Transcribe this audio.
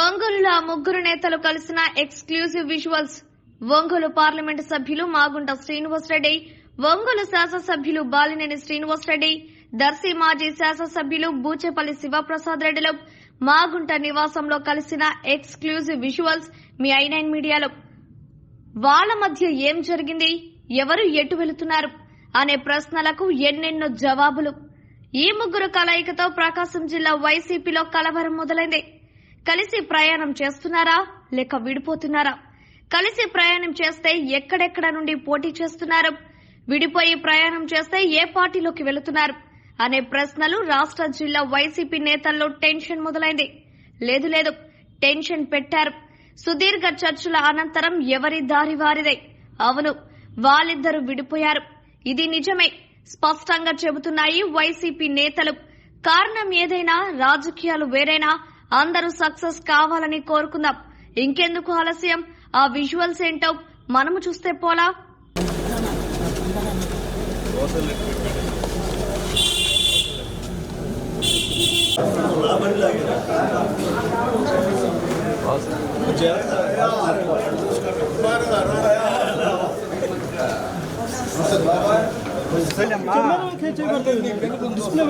ఒంగోలులో ముగ్గురు నేతలు కలిసిన ఎక్స్క్లూజివ్ విజువల్స్. ఒంగోలు పార్లమెంటు సభ్యులు మాగుంట శ్రీనివాసరెడ్డి, ఒంగోలు శాసనసభ్యులు బాలినేని శ్రీనివాసరెడ్డి, దర్శి మాజీ శాసనసభ్యులు బూచేపల్లి శివప్రసాద్ రెడ్డిలు మాగుంట నివాసంలో కలిసిన ఎక్స్క్లూజివ్ విజువల్స్ మీ i9 మీడియాలో. వాళ్ల మధ్య ఏం జరిగింది, ఎవరు ఎటు వెళుతున్నారు అనే ప్రశ్నలకు ఎన్నెన్నో జవాబులు. ఈ ముగ్గురు కలయికతో ప్రకాశం జిల్లా వైసీపీలో కలవరం మొదలైంది. కలిసి ప్రయాణం చేస్తున్నారా లేక విడిపోతున్నారా? కలిసి ప్రయాణం చేస్తే ఎక్కడెక్కడ నుండి పోటీ చేస్తున్నారు? విడిపోయి ప్రయాణం చేస్తే ఏ పార్టీలోకి వెళుతున్నారు అనే ప్రశ్నలు రాష్ట్ర జిల్లా వైసీపీ నేతల్లో టెన్షన్ మొదలైంది. లేదు టెన్షన్ పెట్టారు. సుదీర్ఘ చర్చల అనంతరం ఎవరి దారి వారిదే. అవును, వాళ్ళిద్దరూ విడిపోయారు. ఇది నిజమే స్పష్టంగా చెబుతున్నాయి వైసీపీ నేతలు. కారణం ఏదైనా, రాజకీయాలు వేరైనా అందరూ సక్సెస్ కావాలని కోరుకుందాం. ఇంకెందుకు ఆలస్యం? ఆ విజువల్స్ ఏంటో మనము చూస్తే పోలా. డిస్ప్లే